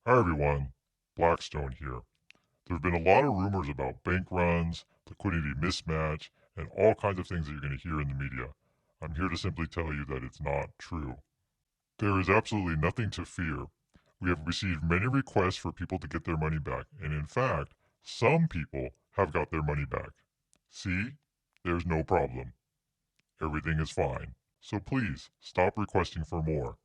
Hi everyone, Blackstone here. There have been a lot of rumors about bank runs, liquidity mismatch, and all kinds of things that you're going to hear in the media. I'm here to simply tell you that it's not true. There is absolutely nothing to fear. We have received many requests for people to get their money back, and in fact, some people have got their money back. See? There's no problem. Everything is fine. So please, stop requesting for more.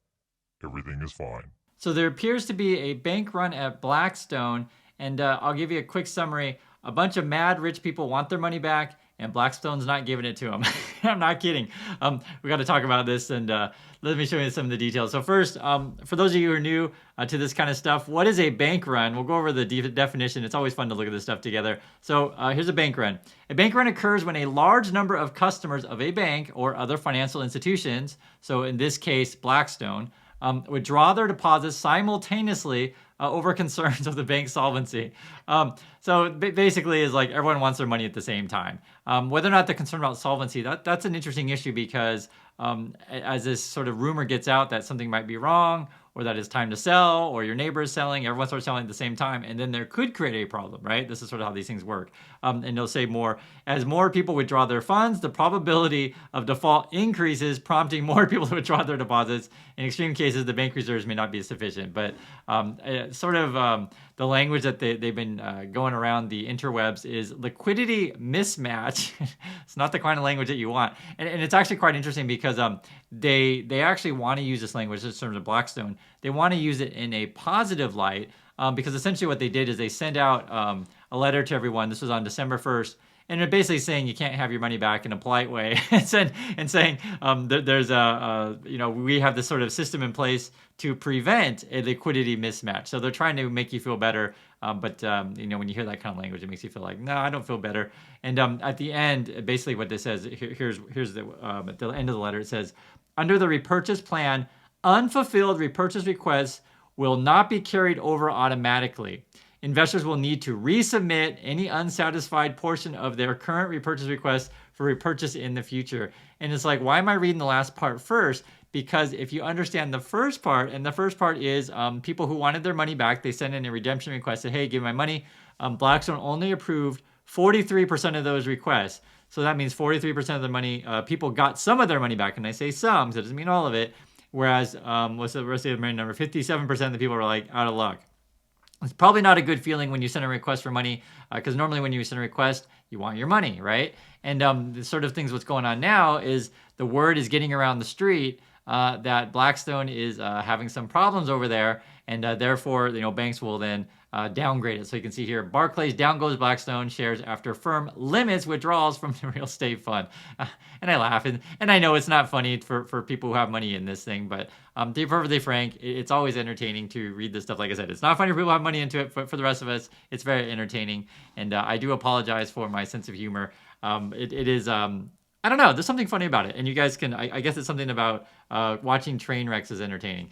Everything is fine. So there appears to be a bank run at Blackstone, and I'll give you a quick summary. A bunch of mad rich people want their money back, and Blackstone's not giving it to them. I'm not kidding. We got to talk about this, and let me show you some of the details. So first, for those of you who are new to this kind of stuff, what is a bank run? We'll go over the definition. It's always fun to look at this stuff together. So here's a bank run. A bank run occurs when a large number of customers of a bank or other financial institutions, so in this case, Blackstone, withdraw their deposits simultaneously over concerns of the bank's solvency. So basically, is like everyone wants their money at the same time. Whether or not they're concerned about solvency, that's an interesting issue because as this sort of rumor gets out that something might be wrong or that it's time to sell or your neighbor is selling, everyone starts selling at the same time, and then there could create a problem, right? This is sort of how these things work. And they'll say more, as more people withdraw their funds, the probability of default increases, prompting more people to withdraw their deposits. In extreme cases, the bank reserves may not be sufficient, but the language that they've been going around the interwebs is liquidity mismatch. It's not the kind of language that you want. And it's actually quite interesting because they actually want to use this language in terms of Blackstone. They want to use it in a positive light because essentially what they did is they sent out a letter to everyone. This was on December 1st. And they're basically saying you can't have your money back in a polite way, and saying there's we have this sort of system in place to prevent a liquidity mismatch. So they're trying to make you feel better, but when you hear that kind of language, it makes you feel like no, I don't feel better. And at the end, basically what this says here's the at the end of the letter it says, under the repurchase plan, unfulfilled repurchase requests will not be carried over automatically. Investors will need to resubmit any unsatisfied portion of their current repurchase request for repurchase in the future. And it's like, why am I reading the last part first? Because if you understand the first part, and the first part is people who wanted their money back, they sent in a redemption request, said, hey, give me my money. Blackstone only approved 43% of those requests. So that means 43% of the money, people got some of their money back. And I say some, so it doesn't mean all of it. Whereas, what's the rest of the number? 57% of the people were like out of luck. It's probably not a good feeling when you send a request for money because normally when you send a request, you want your money, right? And the sort of things what's going on now is the word is getting around the street that Blackstone is having some problems over there, and therefore, banks will then downgrade it. So you can see here, Barclays down goes Blackstone shares after firm limits withdrawals from the real estate fund. And I laugh, and I know it's not funny for people who have money in this thing, but to be perfectly frank, it's always entertaining to read this stuff. Like I said, it's not funny for people who have money into it. For the rest of us, it's very entertaining, and I do apologize for my sense of humor. It is I don't know. There's something funny about it, and you guys can. I guess it's something about watching train wrecks is entertaining.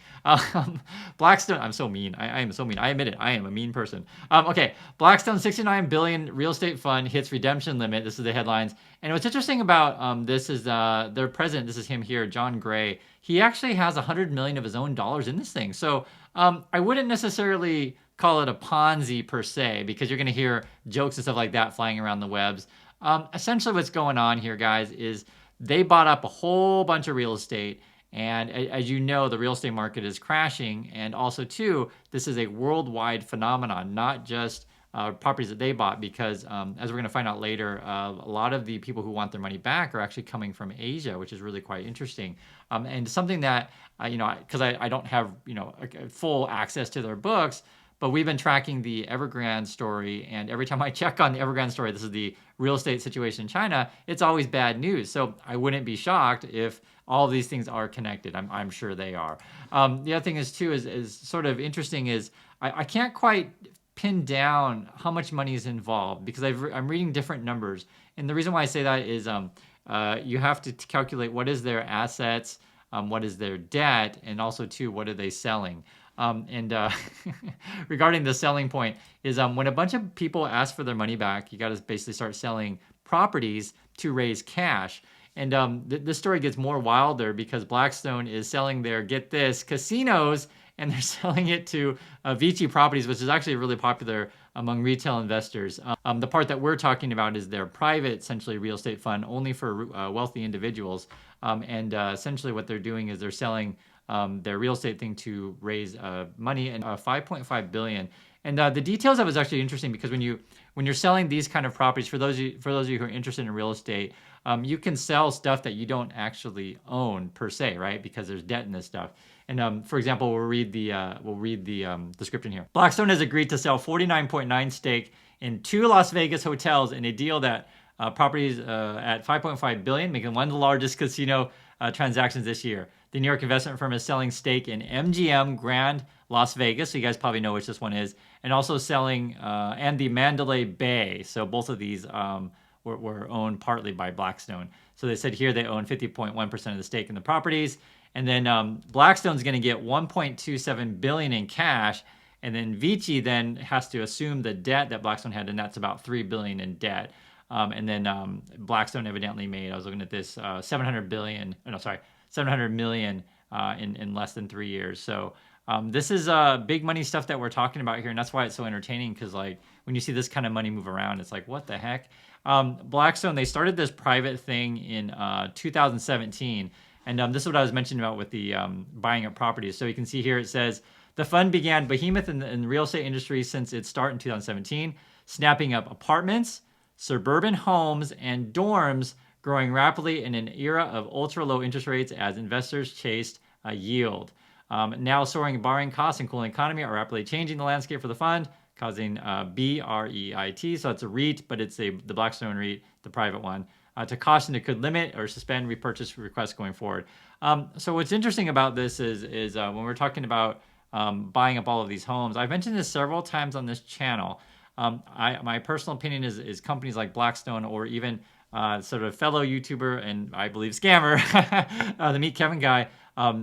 Blackstone. I'm so mean. I am so mean. I admit it. I am a mean person. Okay. Blackstone 69 billion real estate fund hits redemption limit. This is the headlines. And what's interesting about this is their president. This is him here, John Gray. He actually has 100 million of his own dollars in this thing. So I wouldn't necessarily call it a Ponzi per se because you're going to hear jokes and stuff like that flying around the webs. Essentially, what's going on here, guys, is they bought up a whole bunch of real estate. And as you know, the real estate market is crashing. And also, too, this is a worldwide phenomenon, not just properties that they bought, because as we're going to find out later, a lot of the people who want their money back are actually coming from Asia, which is really quite interesting. And something that, because I don't have, full access to their books, but we've been tracking the Evergrande story, and every time I check on the Evergrande story, this is the real estate situation in China, it's always bad news. So I wouldn't be shocked if all of these things are connected. I'm sure they are. The other thing is too is sort of interesting is I can't quite pin down how much money is involved because I'm reading different numbers, and the reason why I say that is you have to calculate what is their assets, what is their debt, and also too what are they selling. And regarding the selling point is when a bunch of people ask for their money back, you got to basically start selling properties to raise cash. And this story gets more wilder because Blackstone is selling their, get this, casinos and they're selling it to Vici Properties, which is actually really popular among retail investors. The part that we're talking about is their private, essentially, real estate fund only for wealthy individuals. And essentially what they're doing is they're selling their real estate thing to raise money, and 5.5 billion. And the details of it is actually interesting because when you're selling these kind of properties, for those of you who are interested in real estate, you can sell stuff that you don't actually own per se, right? Because there's debt in this stuff. And for example, we'll read the description here. Blackstone has agreed to sell 49.9 stake in 2 Las Vegas hotels in a deal that properties at 5.5 billion, making one of the largest casino transactions this year. The New York investment firm is selling stake in MGM Grand Las Vegas, so you guys probably know which this one is, and also selling and the Mandalay Bay. So both of these were owned partly by Blackstone. So they said here they own 50.1% of the stake in the properties, and then Blackstone's going to get 1.27 billion in cash, and then Vici then has to assume the debt that Blackstone had, and that's about 3 billion in debt. And then Blackstone evidently made, I was looking at this, 700 million in less than 3 years. So this is big money stuff that we're talking about here, and that's why it's so entertaining, because like when you see this kind of money move around, it's like, what the heck? Blackstone, they started this private thing in 2017, and this is what I was mentioning about with the buying up properties. So you can see here it says, the fund began behemoth in the real estate industry since its start in 2017, snapping up apartments, suburban homes, and dorms, growing rapidly in an era of ultra-low interest rates as investors chased a yield. Now soaring borrowing costs and cooling economy are rapidly changing the landscape for the fund, causing BREIT, so it's a REIT, but it's the Blackstone REIT, the private one, to caution it could limit or suspend repurchase requests going forward. So what's interesting about this is when we're talking about buying up all of these homes, I've mentioned this several times on this channel. My personal opinion is companies like Blackstone, or even sort of fellow YouTuber and I believe scammer, the Meet Kevin guy,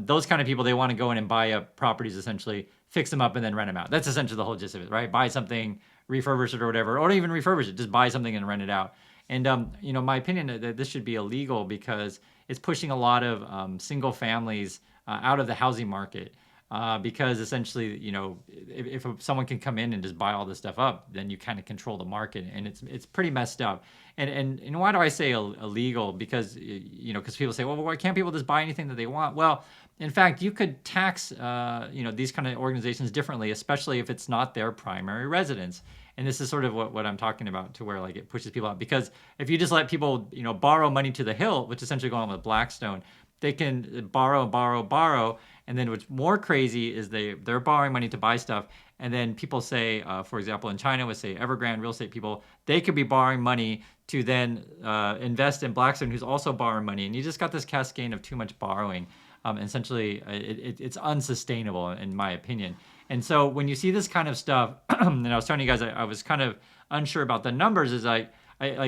those kind of people, they want to go in and buy up properties, essentially fix them up and then rent them out. That's essentially the whole gist of it, right? Buy something, refurbish it or whatever, or don't even refurbish it, just buy something and rent it out. And my opinion that this should be illegal because it's pushing a lot of single families out of the housing market. Because essentially, if someone can come in and just buy all this stuff up, then you kind of control the market, and it's pretty messed up. And why do I say illegal? Because because people say, well, why can't people just buy anything that they want? Well, in fact, you could tax these kind of organizations differently, especially if it's not their primary residence. And this is sort of what I'm talking about, to where like it pushes people out. Because if you just let people borrow money to the hilt, which is essentially going on with Blackstone, they can borrow. And then what's more crazy is they're borrowing money to buy stuff. And then people say, for example, in China with, say, Evergrande real estate people, they could be borrowing money to then invest in Blackstone, who's also borrowing money. And you just got this cascade of too much borrowing. Essentially, it's unsustainable, in my opinion. And so when you see this kind of stuff, and I was telling you guys, I was kind of unsure about the numbers, is like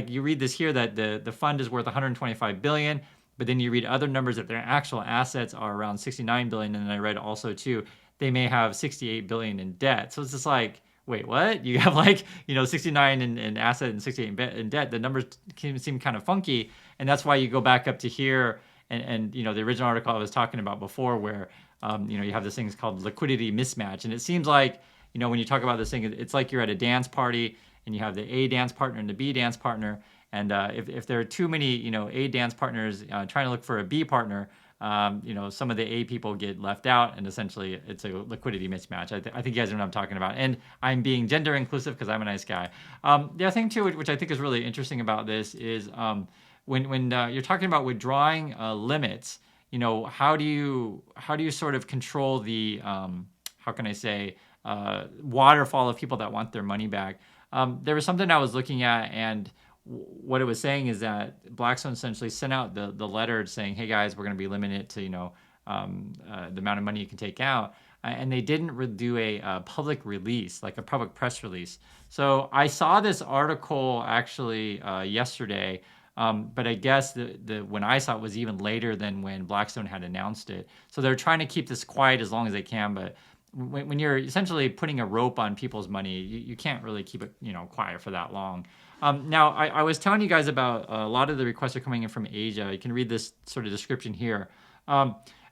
you read this here that the fund is worth 125 billion. But then you read other numbers that their actual assets are around 69 billion. And then I read also too, they may have 68 billion in debt. So it's just like, wait, what? You have 69 in asset and 68 in debt. The numbers can seem kind of funky. And that's why you go back up to here and the original article I was talking about before, where, you have this thing called liquidity mismatch. And it seems like, when you talk about this thing, it's like you're at a dance party and you have the A dance partner and the B dance partner. And if there are too many, A dance partners trying to look for a B partner, some of the A people get left out, and essentially it's a liquidity mismatch. I think you guys know what I'm talking about. And I'm being gender inclusive because I'm a nice guy. The other thing too, which I think is really interesting about this, is when you're talking about withdrawing limits, how do you sort of control the how can I say waterfall of people that want their money back? There was something I was looking at, and what it was saying is that Blackstone essentially sent out the letter saying, hey guys, we're going to be limited to the amount of money you can take out, and they didn't do a public release, like a public press release. So I saw this article actually yesterday, but I guess when I saw it was even later than when Blackstone had announced it. So they're trying to keep this quiet as long as they can, but when you're essentially putting a rope on people's money, you can't really keep it quiet for that long. Now, I was telling you guys about a lot of the requests are coming in from Asia. You can read this sort of description here.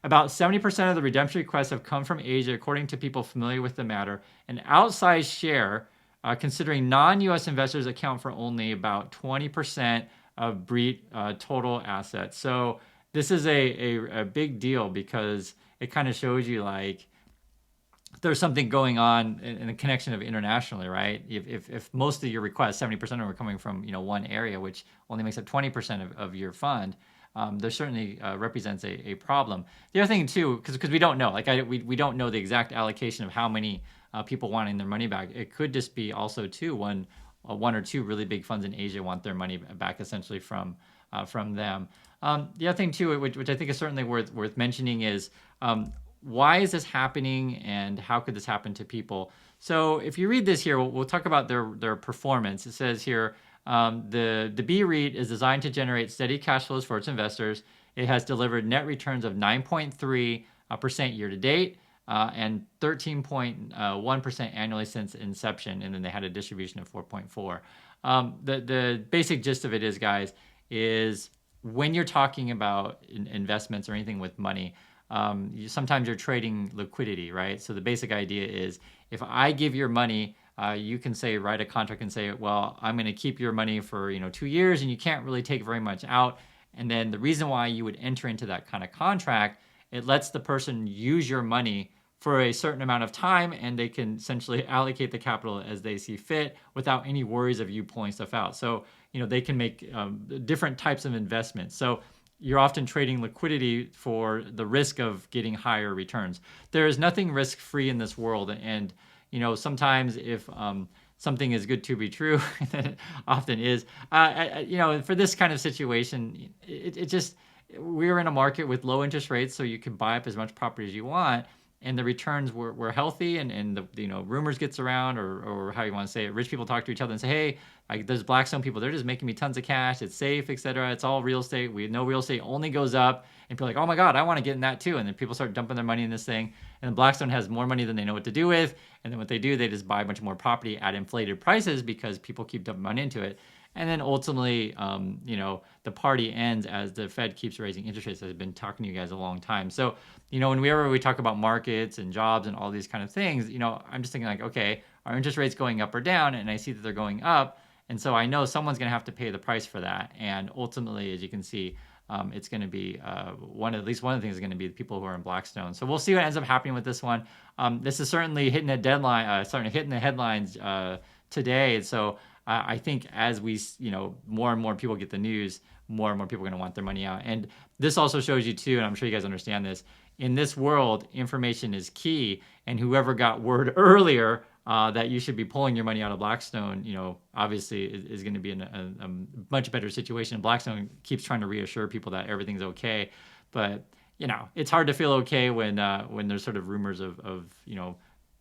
About 70% of the redemption requests have come from Asia, according to people familiar with the matter. An outsized share, considering non-U.S. investors account for only about 20% of BREIT total assets. So this is a big deal because it kind of shows you like there's something going on in the connection of internationally, right? If most of your requests, 70% of them are coming from one area, which only makes up 20% of your fund, there certainly represents a problem. The other thing too, because we don't know, like we don't know the exact allocation of how many people wanting their money back. It could just be also too one or two really big funds in Asia want their money back essentially from them. The other thing too, which I think is certainly worth mentioning, is why is this happening and how could this happen to people? So if you read this here, we'll talk about their performance. It says here, the B REIT is designed to generate steady cash flows for its investors. It has delivered net returns of 9.3% year to date and 13.1% annually since inception. And then they had a distribution of 4.4. The basic gist of it is, guys, is when you're talking about investments or anything with money, sometimes you're trading liquidity, right? So the basic idea is if I give your money, you can say, write a contract and say, well, I'm going to keep your money for 2 years and you can't really take very much out. And then the reason why you would enter into that kind of contract, it lets the person use your money for a certain amount of time and they can essentially allocate the capital as they see fit without any worries of you pulling stuff out. So, they can make different types of investments. So you're often trading liquidity for the risk of getting higher returns. There is nothing risk-free in this world. And, sometimes if something is good to be true, it often is, for this kind of situation, it just, we're in a market with low interest rates, so you can buy up as much property as you want. And the returns were healthy, and the rumors gets around, or how you want to say it. Rich people talk to each other and say, hey, there's Blackstone people, they're just making me tons of cash. It's safe, etc. It's all real estate. We know real estate only goes up. And people are like, oh my God, I want to get in that too. And then people start dumping their money in this thing. And then Blackstone has more money than they know what to do with. And then what they do, they just buy a bunch more property at inflated prices because people keep dumping money into it. And then ultimately, the party ends as the Fed keeps raising interest rates. I've been talking to you guys a long time. So, whenever we talk about markets and jobs and all these kind of things, I'm just thinking like, okay, are interest rates going up or down? And I see that they're going up. And so I know someone's going to have to pay the price for that. And ultimately, as you can see, it's going to be at least one of the things is going to be the people who are in Blackstone. So we'll see what ends up happening with this one. This is certainly hitting a deadline, hitting the headlines today. And so I think as we, more and more people get the news, more and more people are going to want their money out. And this also shows you too, and I'm sure you guys understand this, in this world, information is key. And whoever got word earlier that you should be pulling your money out of Blackstone, obviously is going to be in a much better situation. Blackstone keeps trying to reassure people that everything's okay. But, it's hard to feel okay when there's sort of rumors of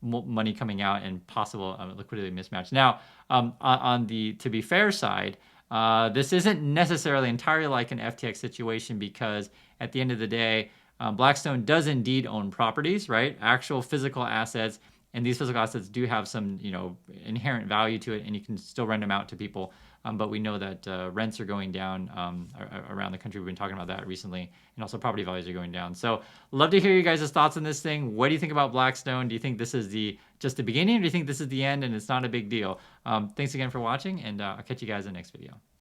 money coming out and possible liquidity mismatch. Now, on the to be fair side, this isn't necessarily entirely like an FTX situation because at the end of the day, Blackstone does indeed own properties, right? Actual physical assets, and these physical assets do have some, inherent value to it, and you can still rent them out to people. But we know that rents are going down around the country. We've been talking about that recently, and also property values are going down. So, love to hear you guys' thoughts on this thing. What do you think about Blackstone? Do you think this is just the beginning, or do you think this is the end and it's not a big deal? Thanks again for watching, and I'll catch you guys in the next video.